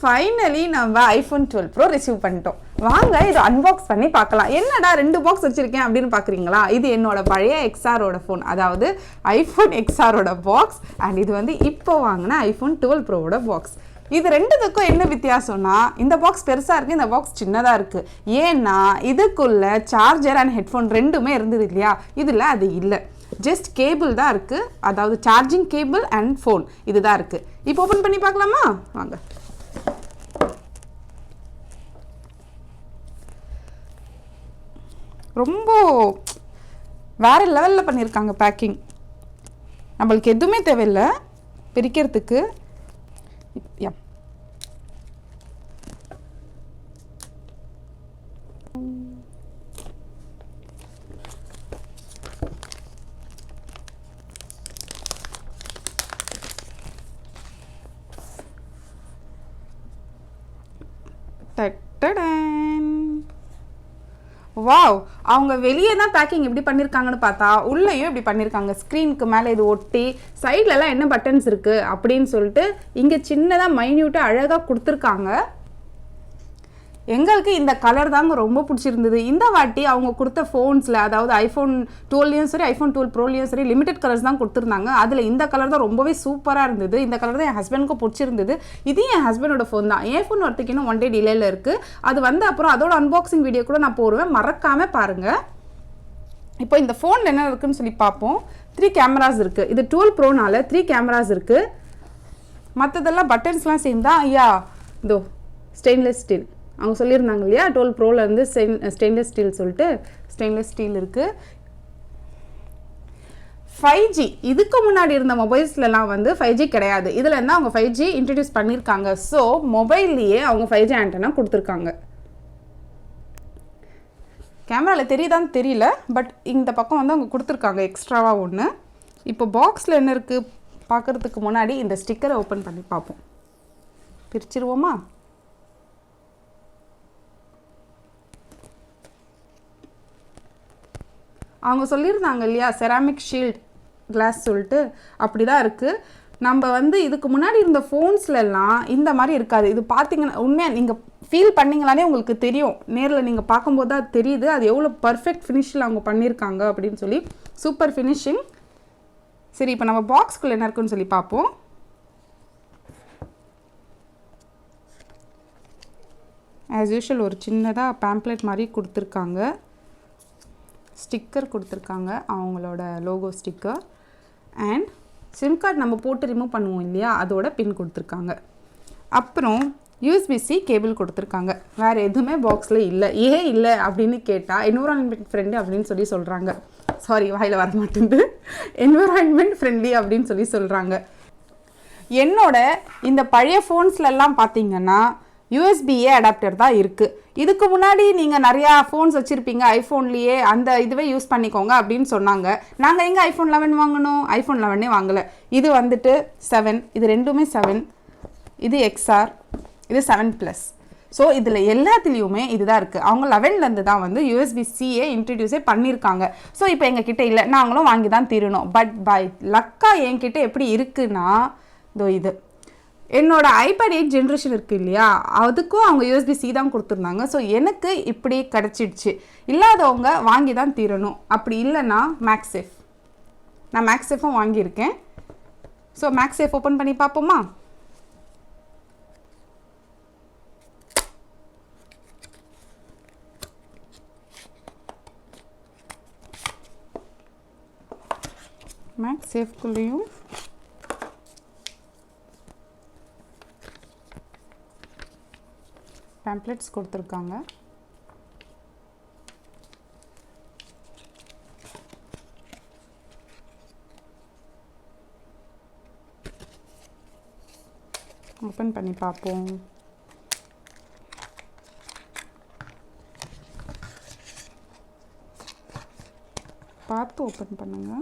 Finally நம்ம iPhone 12 bro receive பண்ணிட்டோம். வாங்க இது அன்பாக்ஸ் பண்ணி பார்க்கலாம். என்னடா 2 பாக்ஸ் வச்சுருக்கேன் அப்படின்னு பார்க்குறீங்களா? இது என்னோட பழைய எக்ஸ்ஆரோட ஃபோன், அதாவது ஐஃபோன் எக்ஸ்ஆரோட பாக்ஸ். அண்ட் இது வந்து இப்போ வாங்கின ஐஃபோன் 12 ப்ரோவோட பாக்ஸ். இது ரெண்டுத்துக்கும் என்ன வித்தியாசம்னா, இந்த பாக்ஸ் பெருசாக இருக்குது, இந்த பாக்ஸ் சின்னதாக இருக்குது. ஏன்னா இதுக்குள்ள சார்ஜர் அண்ட் ஹெட்ஃபோன் ரெண்டுமே இருந்தது இல்லையா, இதில் அது இல்லை. ஜஸ்ட் கேபிள் தான் இருக்குது, அதாவது சார்ஜிங் கேபிள் அண்ட் ஃபோன் இது தான் இருக்குது. இப்போ ஓப்பன் பண்ணி பார்க்கலாமா? வாங்க. ரொம்ப வேறு லெவலில் பண்ணியிருக்காங்க பேக்கிங். நம்மளுக்கு எதுவுமே தேவையில்லை பிரிக்கிறதுக்கு. வாவ், அவங்க வெளியே தான் பேக்கிங் எப்படி பண்ணியிருக்காங்கன்னு பார்த்தா உள்ளேயும் இப்படி பண்ணியிருக்காங்க. ஸ்க்ரீனுக்கு மேலே இது ஒட்டி சைட்லலாம் என்ன பட்டன்ஸ் இருக்குது அப்படின்னு சொல்லிட்டு இங்கே சின்னதாக மைன்யூட்டாக அழகாக கொடுத்துருக்காங்க. எங்களுக்கு இந்த கலர் தாங்க ரொம்ப பிடிச்சிருந்தது. இந்த வாட்டி அவங்க கொடுத்த ஃபோன்ஸில், அதாவது ஐஃபோன் 12லையும் சரி ஐஃபோன் 12 ப்ரோலையும் சரி லிமிடெட் கலர்ஸ் தான் கொடுத்துருந்தாங்க. அதில் இந்த கலர் தான் ரொம்பவே சூப்பராக இருந்தது. இந்த கலர் தான் என் ஹஸ்பண்டுக்கும் பிடிச்சிருந்தது. இது என் ஹஸ்பண்டோட ஃபோன் தான். என் ஃபோன் வரத்துக்கு இன்னும் 1 day டிலேயில் இருக்குது. அது வந்து அப்புறம் அதோட அன்பாக்சிங் வீடியோ கூட நான் போடுவேன், மறக்காமல் பாருங்கள். இப்போ இந்த ஃபோனில் என்ன இருக்குதுன்னு சொல்லி பார்ப்போம். 3 கேமராஸ் இருக்குது. இது 12 ப்ரோனால 3 கேமராஸ் இருக்குது. மற்றதெல்லாம் பட்டன்ஸ்லாம் சேம் தான். ஐயா இதோ ஸ்டெயின்லெஸ் ஸ்டீல் அவங்க சொல்லியிருந்தாங்க இல்லையா, 12 ப்ரோவில் வந்து ஸ்டெயின்லெஸ் ஸ்டீல் சொல்லிட்டு ஸ்டெயின்லெஸ் ஸ்டீல் இருக்குது. 5G இதுக்கு முன்னாடி இருந்த மொபைல்ஸ்லாம் வந்து 5G கிடையாது. இதில் இருந்தால் அவங்க 5G இன்ட்ரடியூஸ் பண்ணியிருக்காங்க. ஸோ மொபைல்லையே அவங்க 5G ஆண்டனா கொடுத்துருக்காங்க. கேமராவில் தெரியுதான்னு தெரியல, பட் இந்த பக்கம் வந்து அவங்க கொடுத்துருக்காங்க எக்ஸ்ட்ராவாக ஒன்று. இப்போ பாக்ஸில் என்ன இருக்குது பார்க்குறதுக்கு முன்னாடி இந்த ஸ்டிக்கரை ஓப்பன் பண்ணி பார்ப்போம். பிரிச்சிருவோமா? அவங்க சொல்லியிருந்தாங்க இல்லையா செராமிக் ஷீல்ட் கிளாஸ் சொல்லிட்டு, அப்படி தான் இருக்குது. நம்ம வந்து இதுக்கு முன்னாடி இருந்த ஃபோன்ஸ்லலாம் இந்த மாதிரி இருக்காது. இது பார்த்தீங்கன்னா உண்மையாக நீங்கள் ஃபீல் பண்ணிங்களானே உங்களுக்கு தெரியும். நேரில் நீங்கள் பார்க்கும்போது தான் தெரியுது அது எவ்வளோ பர்ஃபெக்ட் ஃபினிஷில் அவங்க பண்ணியிருக்காங்க அப்படின்னு சொல்லி. Super finishing. சரி, இப்போ நம்ம பாக்ஸ்குள்ளே என்ன இருக்குன்னு சொல்லி பார்ப்போம். ஆஸ் யூஷுவல் ஒரு சின்னதாக பேம்ப்ளெட் மாதிரி கொடுத்துருக்காங்க. ஸ்டிக்கர் கொடுத்துருக்காங்க, அவங்களோட logo sticker. And sim card நம்ம போட்டு ரிமூவ் பண்ணுவோம் இல்லையா, அதோட பின் கொடுத்துருக்காங்க. அப்புறம் USB-C கேபிள் கொடுத்துருக்காங்க. வேறு எதுவுமே பாக்ஸில் இல்லை. ஏன் இல்லை அப்படின்னு கேட்டால் என்விரான்மெண்ட் ஃப்ரெண்ட்லி அப்படின்னு சொல்லி சொல்கிறாங்க. சாரி, வாயில் வர மாட்டேங்குது. என்விரான்மெண்ட் ஃப்ரெண்ட்லி அப்படின்னு சொல்லி சொல்கிறாங்க. என்னோட இந்த பழைய ஃபோன்ஸ்லலாம் பார்த்தீங்கன்னா USB-A அடாப்டர் தான் இருக்குது. இதுக்கு முன்னாடி நீங்கள் நிறையா ஃபோன்ஸ் வச்சுருப்பீங்க, ஐஃபோன்லேயே அந்த இதுவே யூஸ் பண்ணிக்கோங்க அப்படின்னு சொன்னாங்க. நாங்கள் எங்கே ஐஃபோன் 11 வாங்கணும்? ஐஃபோன் 11 வாங்கலை. இது வந்துட்டு 7, இது ரெண்டுமே 7, இது XR, இது 7+. ஸோ இதில் எல்லாத்துலேயுமே இதுதான் இருக்குது. அவங்க 11லேருந்து தான் வந்து USB-C இன்ட்ரடியூஸே பண்ணியிருக்காங்க. ஸோ இப்போ எங்கள் கிட்டே இல்லை, நாங்களும் வாங்கி தான் தீரணும். பட் பை லக்கா என்கிட்ட எப்படி இருக்குன்னா, இதோ இது என்னோட iPad 8 ஜென்ரேஷன் இருக்குது இல்லையா, அதுக்கும் அவங்க USB-C தான் கொடுத்துருந்தாங்க. ஸோ எனக்கு இப்படி கிடச்சிடுச்சு. இல்லாதவங்க வாங்கி தான் தீரணும். அப்படி இல்லைன்னா மேக்ஸேஃப், நான் மேக்ஸேஃபும் வாங்கியிருக்கேன். ஸோ மேக்ஸேஃப் ஓப்பன் பண்ணி பார்ப்போமா? மேக்ஸேஃப்குள்ளேயும் பேம்ப்ளெட்ஸ் கொடுத்துருக்காங்க. ஓப்பன் பண்ணி பார்ப்போம். பார்த்து ஓப்பன் பண்ணுங்க.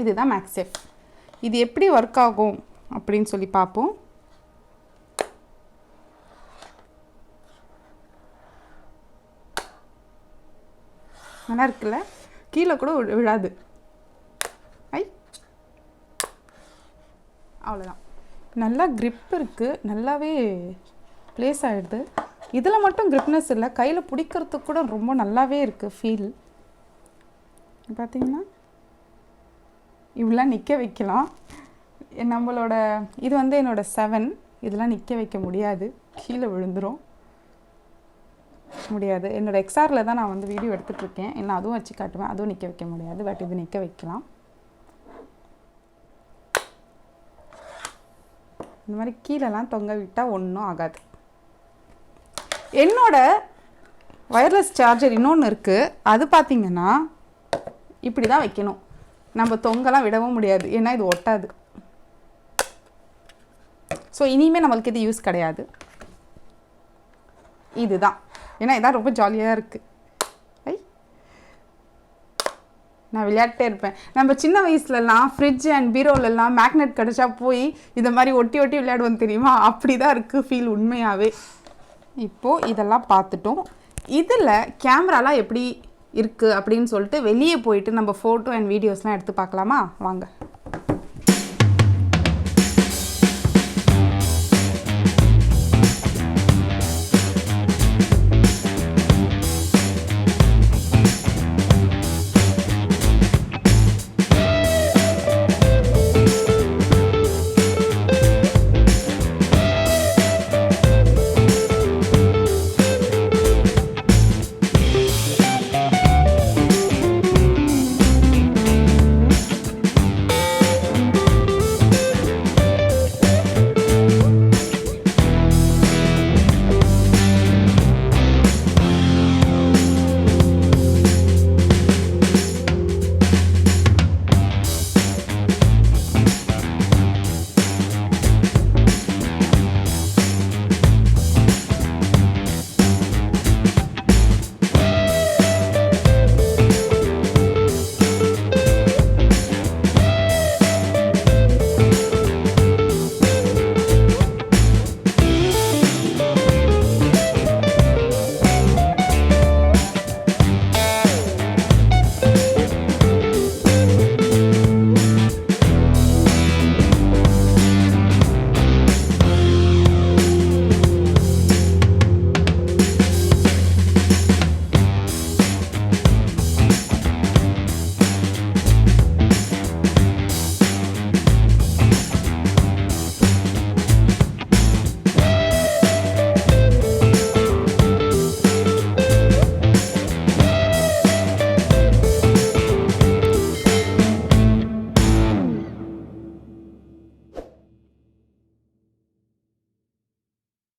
இதுதான் மேக்ஸேஃப். இது எப்படி ஒர்க் ஆகும் அப்படின்னு சொல்லி பார்ப்போம். நல்லா இருக்குல்ல, கீழே கூட விழாது. அவ்வளோதான். நல்லா grip இருக்குது, நல்லாவே ப்ளேஸ் ஆகிடுது. இதில் மட்டும் gripness இல்லை, கையில் பிடிக்கிறதுக்கு கூட ரொம்ப நல்லாவே இருக்குது ஃபீல். பார்த்தீங்கன்னா இவ்வளோ நிற்க வைக்கலாம். நம்மளோட இது வந்து என்னோடய 7, இதெல்லாம் நிற்க வைக்க முடியாது, கீழே விழுந்துடும், முடியாது. என்னோடய எக்ஸ்ஆரில் தான் நான் வந்து வீடியோ எடுத்துகிட்ருக்கேன், இல்லை அதுவும் வச்சு காட்டுவேன், அதுவும் நிற்க வைக்க முடியாது. பட் இது நிற்க வைக்கலாம். இந்த மாதிரி கீழெல்லாம் தொங்க விட்டால் ஒன்றும் ஆகாது. என்னோட வயர்லெஸ் சார்ஜர் இன்னொன்று இருக்குது. அது பார்த்திங்கன்னா இப்படி தான் வைக்கணும், நம்ம தொங்கலாம் விடவும் முடியாது, ஏன்னா இது ஒட்டாது. ஸோ இனிமேல் நம்மளுக்கு இது யூஸ் கிடையாது. இதுதான், ஏன்னா இதான் ரொம்ப ஜாலியாக இருக்குது. நான் விளையாட்டே இருப்பேன். நம்ம சின்ன வயசுலலாம் ஃப்ரிட்ஜ் அண்ட் பீரோலெலாம் மேக்னெட் கிடச்சா போய் இதை மாதிரி ஒட்டி ஒட்டி விளையாடுவோம் தெரியுமா? அப்படி தான் இருக்குது ஃபீல் உண்மையாகவே. இப்போது இதெல்லாம் பார்த்துட்டோம். இதில் கேமராலாம் எப்படி இருக்குது அப்படின்னு சொல்லிட்டு வெளியே போயிட்டு நம்ம ஃபோட்டோ அண்ட் வீடியோஸ்லாம் எடுத்து பார்க்கலாமா? வாங்க.